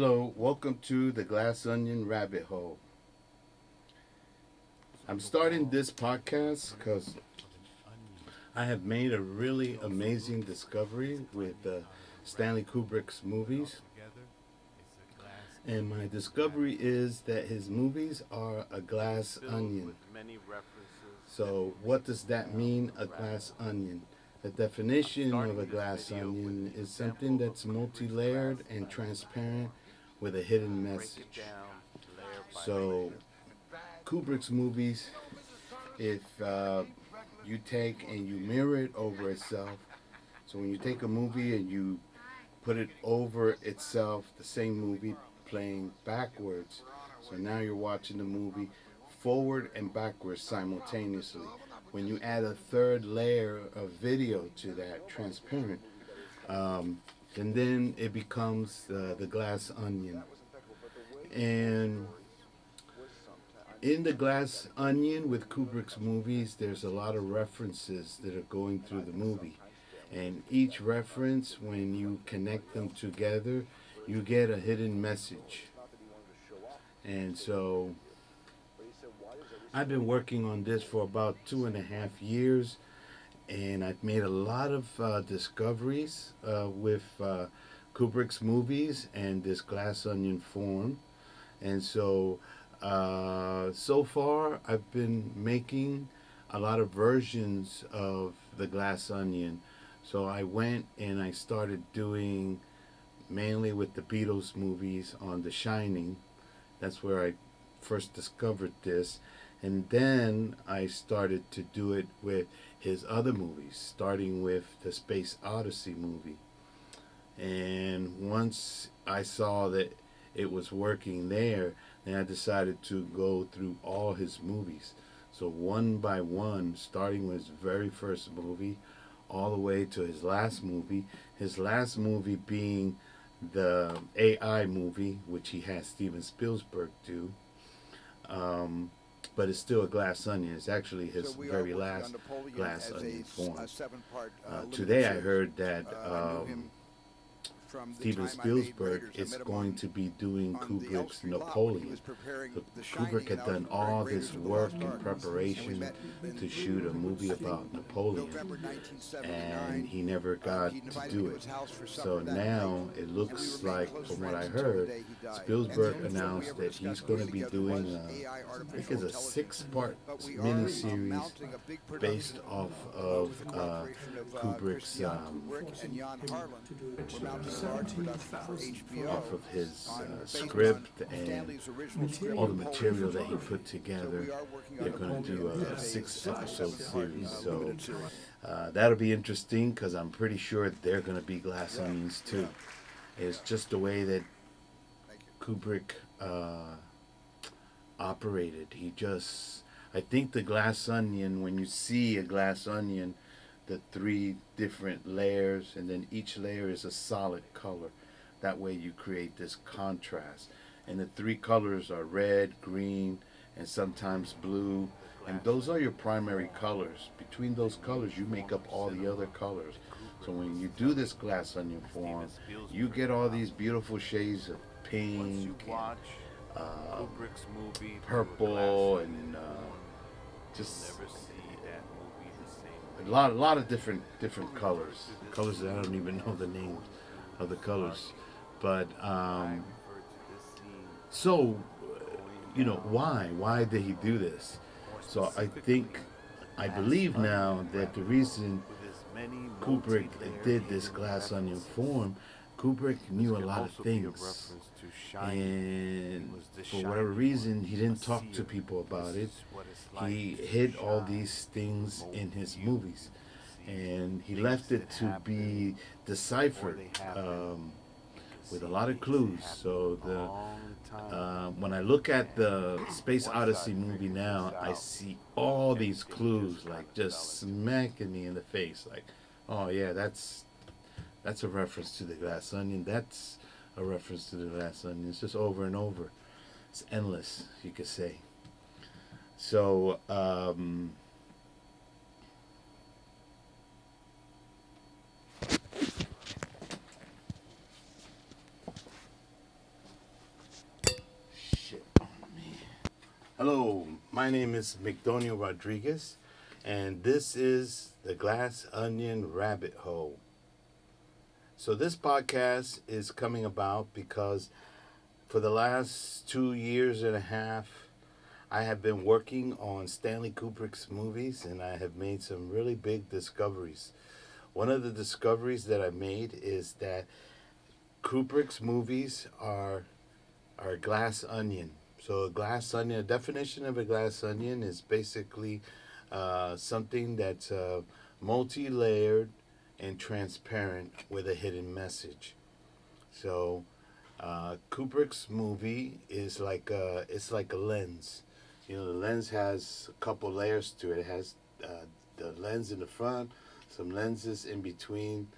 Hello, welcome to the Glass Onion Rabbit Hole. I'm starting this podcast because I have made a really amazing discovery with Stanley Kubrick's movies. And my discovery is that his movies are a glass onion. So, what does that mean, a glass onion? The definition of a glass onion is something that's multi layered and transparent with a hidden message. So, Kubrick's movies, if you take and you mirror it over itself, so when you take a movie and you put it over itself, the same movie playing backwards, so now you're watching the movie forward and backwards simultaneously. When you add a third layer of video to that, transparent, um, and then it becomes the glass onion. And in the glass onion with Kubrick's movies, there's a lot of references that are going through the movie. And each reference, when you connect them together, you get a hidden message. And so I've been working on this for about 2.5 years, and I've made a lot of discoveries with Kubrick's movies and this glass onion form. And so far, I've been making a lot of versions of the glass onion. So I went and I started doing mainly with the Beatles movies on The Shining. That's where I first discovered this. And then I started to do it with his other movies, starting with the Space Odyssey movie. And once I saw that it was working there, then I decided to go through all his movies. So one by one, starting with his very first movie, all the way to his last movie. His last movie being the AI movie, which he has Steven Spielberg do. Um, but it's still a glass onion. It's actually his very last glass onion form. Today I heard that Steven Spielberg is going to be doing Kubrick's Napoleon. So Kubrick had done all this work in preparation to shoot a movie about Napoleon, and he never got to do it. So now it looks like, from what I heard, Spielberg announced that he's going to be doing, I think it's a six-part miniseries based off of Kubrick's off of his script and all the material that he put together. They're going to do a 6 episode series. So that'll be interesting because I'm pretty sure they're going to be glass onions too. It's just the way that Kubrick operated. I think the glass onion, when you see a glass onion, the three different layers, and then each layer is a solid color. That way you create this contrast. And the three colors are red, green, and sometimes blue. And those are your primary colors. Between those colors, you make up all the other colors. So when you do this glass onion form, you get all these beautiful shades of pink, and, purple, and just a lot of different colors that I don't even know the names of the colors. But so why did he do this? So I believe now that the reason Kubrick did this glass onion form, Kubrick knew a lot of things, and for whatever reason he didn't talk to people about it. He hid all these things in his movies, and he left it to be deciphered with a lot of clues. So when I look at the Space Odyssey movie now, I see all these clues like just smacking me in the face. Like, oh yeah, that's a reference to the glass onion. That's a reference to the glass onion. It's just over and over. It's endless, you could say. So Hello, my name is McDonio Rodriguez, and this is the Glass Onion Rabbit Hole. So, this podcast is coming about because for the last 2 years and a half, I have been working on Stanley Kubrick's movies and I have made some really big discoveries. One of the discoveries that I made is that Kubrick's movies are glass onion. So a glass onion, a definition of a glass onion is basically something that's multi-layered and transparent with a hidden message. So Kubrick's movie is like it's like a lens. You know, the lens has a couple layers to it. It has the lens in the front, some lenses in between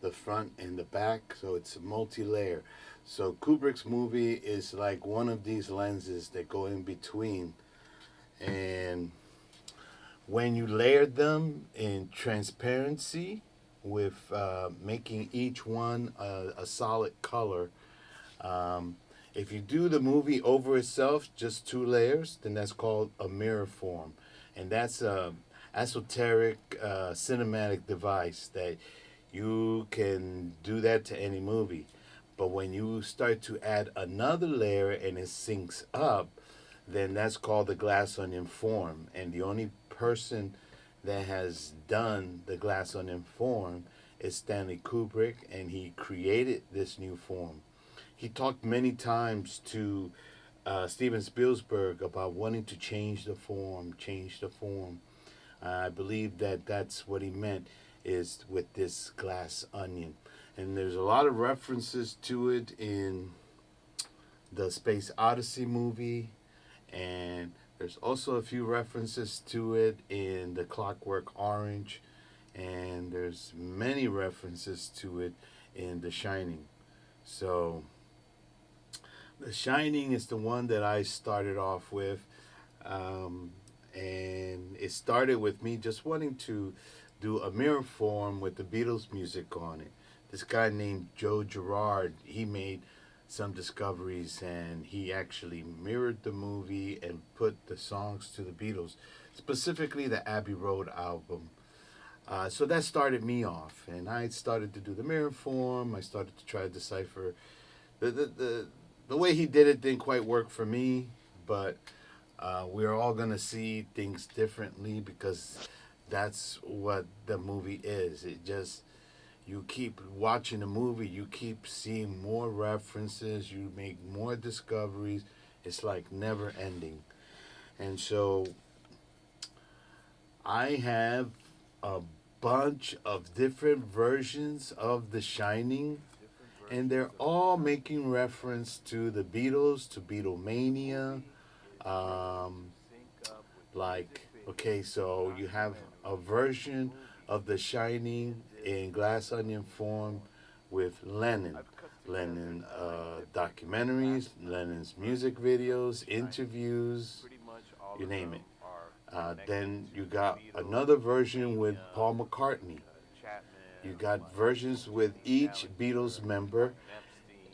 the front and the back, so it's multi-layer. So Kubrick's movie is like one of these lenses that go in between, and when you layer them in transparency with making each one a solid color, um, if you do the movie over itself, just two layers, then that's called a mirror form, and that's a esoteric cinematic device that you can do that to any movie. But when you start to add another layer and it syncs up, then that's called the glass onion form. And the only person that has done the glass onion form is Stanley Kubrick, and he created this new form. He talked many times to Steven Spielberg about wanting to change the form, change the form. I believe that that's what he meant is with this glass onion. And there's a lot of references to it in the Space Odyssey movie, and there's also a few references to it in the Clockwork Orange, and there's many references to it in The Shining. So, The Shining is the one that I started off with, um, and it started with me just wanting to do a mirror form with the Beatles music on it. This guy named Joe Girard, he made some discoveries and he actually mirrored the movie and put the songs to the Beatles, specifically the Abbey Road album. So that started me off, and I started to do the mirror form. I started to try to decipher the way he did it didn't quite work for me, but we're all gonna see things differently because that's what the movie is. It just you keep watching the movie, you keep seeing more references, you make more discoveries. It's like never ending. And so I have a bunch of different versions of The Shining, and they're all making reference to the Beatles, to Beatlemania. Um, like, okay, so you have a version of The Shining in glass onion form with Lennon. Lennon documentaries, Lennon's music videos, interviews, you name it. Then you got another version with Paul McCartney. You got versions with each Beatles member,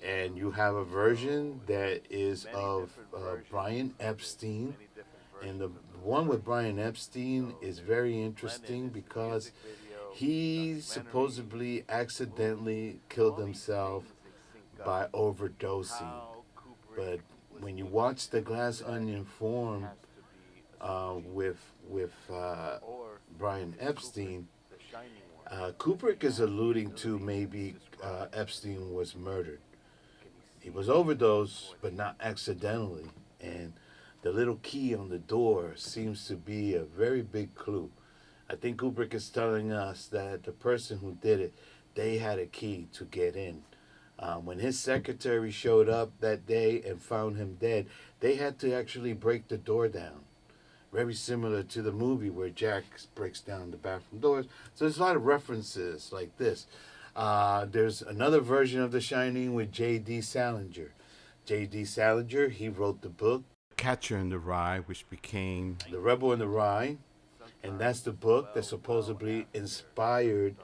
and you have a version that is of Brian Epstein. And the one with Brian Epstein is very interesting because he supposedly accidentally killed himself by overdosing. But when you watch the Glass Onion form with Brian Epstein, Kubrick is alluding to maybe Epstein was murdered. He was overdosed, but not accidentally. And the little key on the door seems to be a very big clue. I think Kubrick is telling us that the person who did it, they had a key to get in. When his secretary showed up that day and found him dead, they had to actually break the door down. Very similar to the movie where Jack breaks down the bathroom doors. So there's a lot of references like this. There's another version of The Shining with J.D. Salinger. J.D. Salinger, he wrote the book Catcher in the Rye, which became The Rebel in the Rye. And that's the book that supposedly inspired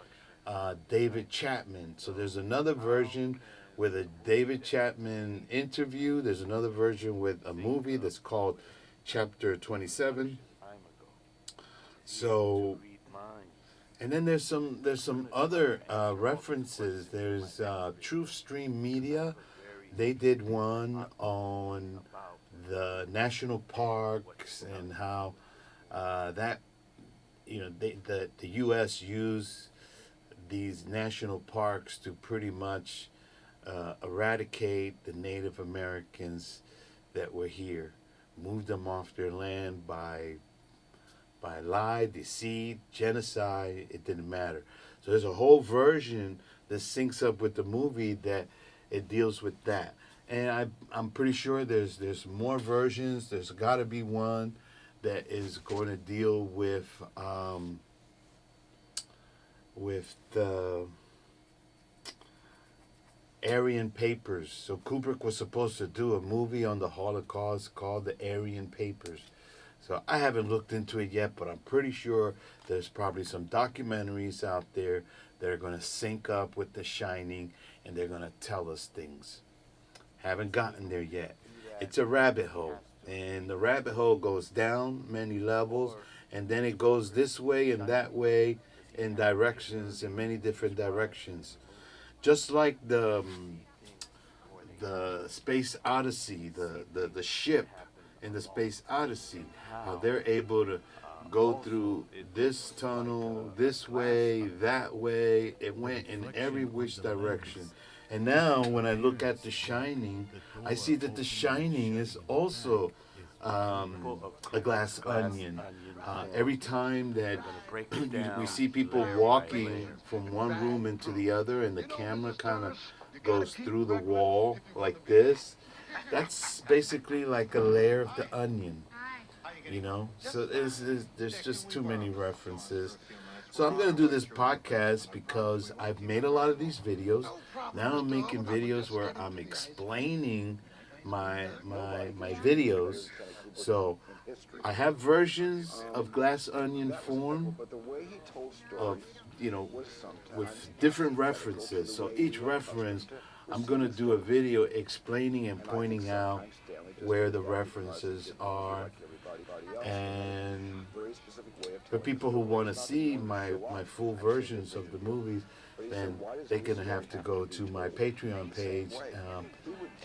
David Chapman. So there's another version with a David Chapman interview. There's another version with a movie that's called chapter 27. So, and then there's some other references. There's Truth Stream Media. They did one on the national parks and how that the U.S. used these national parks to pretty much eradicate the Native Americans that were here, move them off their land by lie, deceit, genocide. It didn't matter. So there's a whole version that syncs up with the movie that it deals with that. And I'm pretty sure there's more versions. There's got to be one that is going to deal with the Aryan Papers. So Kubrick was supposed to do a movie on the Holocaust called the Aryan Papers. So I haven't looked into it yet, but I'm pretty sure there's probably some documentaries out there that are going to sync up with The Shining and they're going to tell us things. Haven't gotten there yet. It's a rabbit hole, and the rabbit hole goes down many levels, and then it goes this way and that way in directions, in many different directions. Just like the Space Odyssey, the ship in the Space Odyssey, how they're able to go through this tunnel, this way, that way. It went in every which direction. And now, when I look at The Shining, I see that The Shining is also a glass onion. Every time that we see people walking from one room into the other, and the camera kind of goes through the wall like this, that's basically like a layer of the onion, you know? So there's just too many references. So I'm going to do this podcast because I've made a lot of these videos. Now I'm making videos where I'm explaining my videos. So I have versions of Glass Onion form of, with different references. So each reference, I'm going to do a video explaining and pointing out where the references are. And for people who want to see my full versions of the movies, then they're going to have to go to my Patreon page,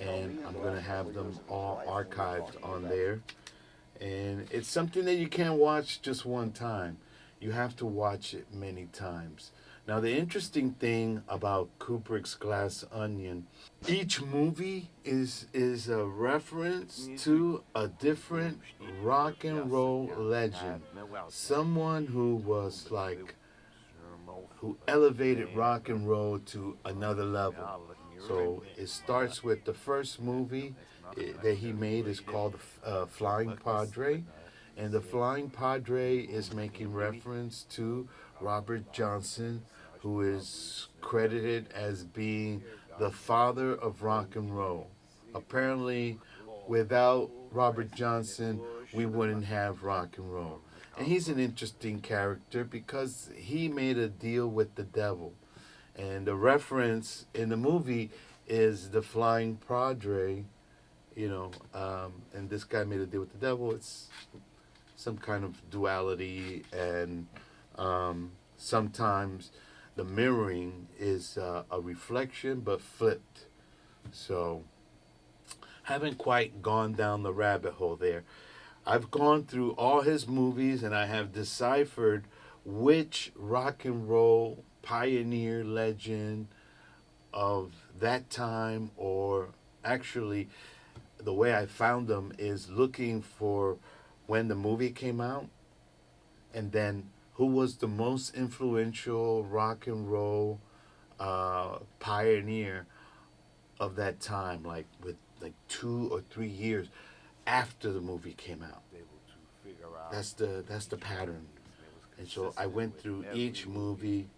and I'm going to have them all archived on there. And it's something that you can't watch just one time. You have to watch it many times. Now, the interesting thing about Kubrick's Glass Onion, each movie is a reference to a different rock and roll legend. Someone who was like, who elevated rock and roll to another level. So it starts with the first movie that he made is called Flying Padre. And the Flying Padre is making reference to Robert Johnson, who is credited as being the father of rock and roll. Apparently, without Robert Johnson, we wouldn't have rock and roll. And he's an interesting character because he made a deal with the devil. And the reference in the movie is the Flying Padre, and this guy made a deal with the devil. It's some kind of duality, and sometimes the mirroring is a reflection but flipped. So haven't quite gone down the rabbit hole there. I've gone through all his movies and I have deciphered which rock and roll pioneer legend of that time, or actually the way I found them is looking for when the movie came out, and then who was the most influential rock and roll pioneer of that time, like with like 2 or 3 years after the movie came out. That's the pattern. And so I went through each movie,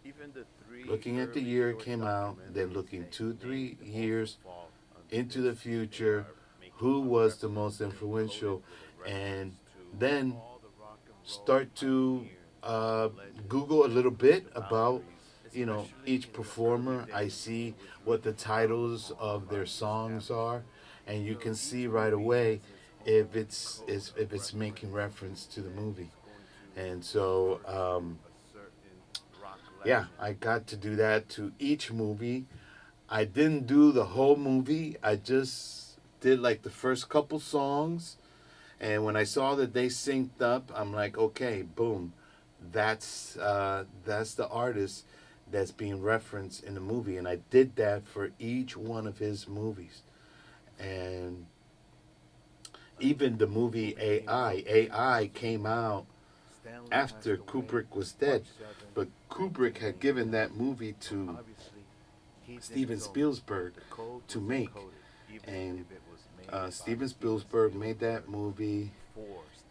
looking at the year it came out, then looking 2, 3 years into the future, who was the most influential, and then start to Google a little bit about each performer. I see what the titles of their songs are, and you can see right away. if it's making reference to the movie. And so yeah, I got to do that to each movie. I didn't do the whole movie. I just did like the first couple songs, and when I saw that they synced up, I'm like, okay, boom, that's the artist that's being referenced in the movie, and I did that for each one of his movies, and even the movie AI came out after Kubrick was dead, but Kubrick had given that movie to Steven Spielberg to make, and Steven Spielberg made that movie.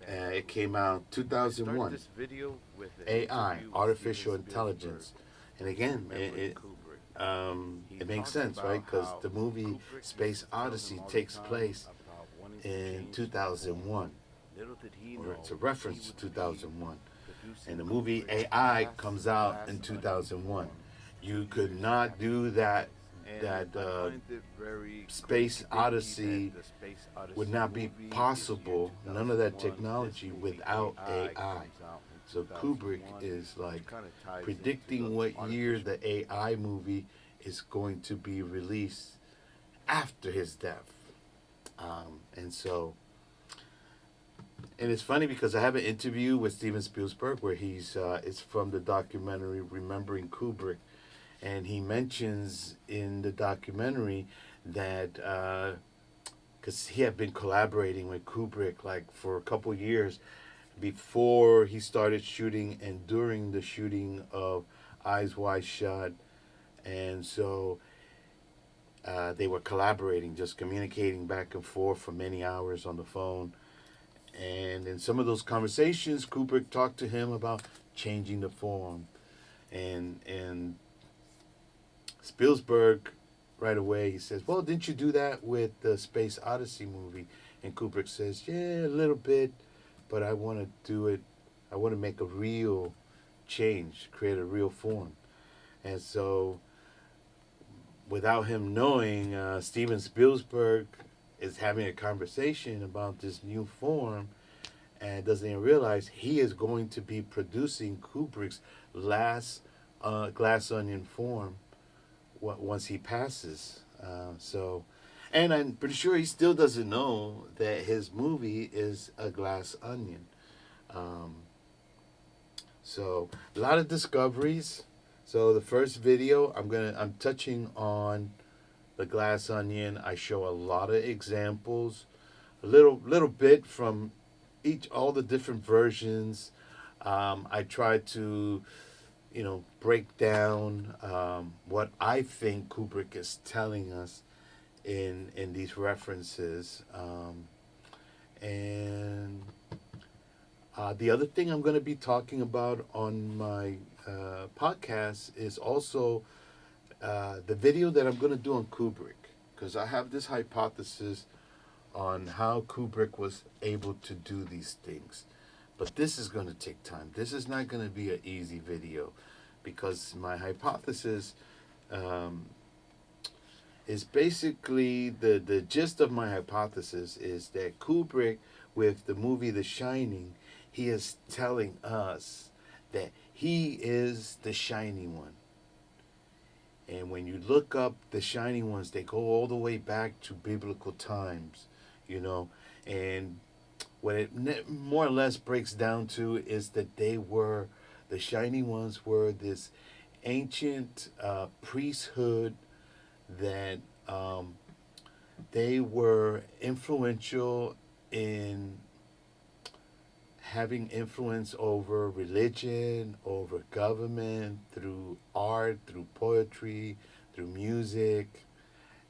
It came out 2001. AI, artificial intelligence, and again, it makes sense, right? Because the movie Space Odyssey takes place in 2001, or it's a reference to 2001, and the movie AI comes out in 2001. You could not do that Space Odyssey would not be possible, none of that technology, without AI. So Kubrick is like predicting what year the AI movie is going to be released after his death. And so, and it's funny because I have an interview with Steven Spielberg where it's from the documentary Remembering Kubrick, and he mentions in the documentary that because he had been collaborating with Kubrick like for a couple years before he started shooting and during the shooting of Eyes Wide Shut, and so they were collaborating, just communicating back and forth for many hours on the phone. And in some of those conversations, Kubrick talked to him about changing the form, and Spielberg, right away, he says, well, didn't you do that with the Space Odyssey movie? And Kubrick says, yeah, a little bit, but I want to do it, I want to make a real change, create a real form. And so, without him knowing, Steven Spielberg is having a conversation about this new form and doesn't even realize he is going to be producing Kubrick's last Glass Onion form once he passes. And I'm pretty sure he still doesn't know that his movie is a glass onion. So a lot of discoveries. So the first video, I'm touching on the glass onion. I show a lot of examples, a little bit from all the different versions. I try to break down what I think Kubrick is telling us in these references. And the other thing I'm going to be talking about on my podcast is also the video that I'm going to do on Kubrick, because I have this hypothesis on how Kubrick was able to do these things. But this is going to take time. This is not going to be an easy video, because my hypothesis is basically the gist of my hypothesis is that Kubrick, with the movie The Shining, he is telling us that he is the shiny one. And when you look up the shiny ones, they go all the way back to biblical times, and what it more or less breaks down to is that the shiny ones were this ancient priesthood that they were influential in having influence over religion, over government, through art, through poetry, through music,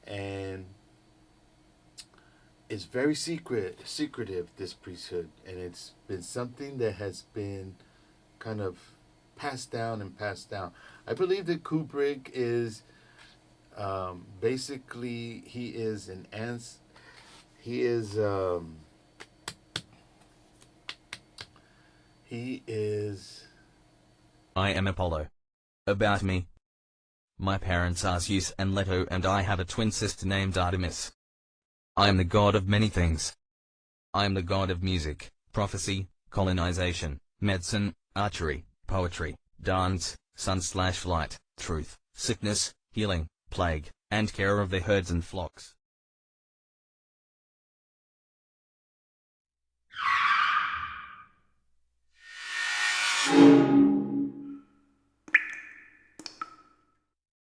and it's very secretive, this priesthood, and it's been something that has been kind of passed down and passed down. I believe that Kubrick is basically he is he is I am Apollo. About me. My parents are Zeus and Leto, and I have a twin sister named Artemis. I am the god of many things. I am the god of music, prophecy, colonization, medicine, archery, poetry, dance, sun/light, truth, sickness, healing, plague, and care of the herds and flocks.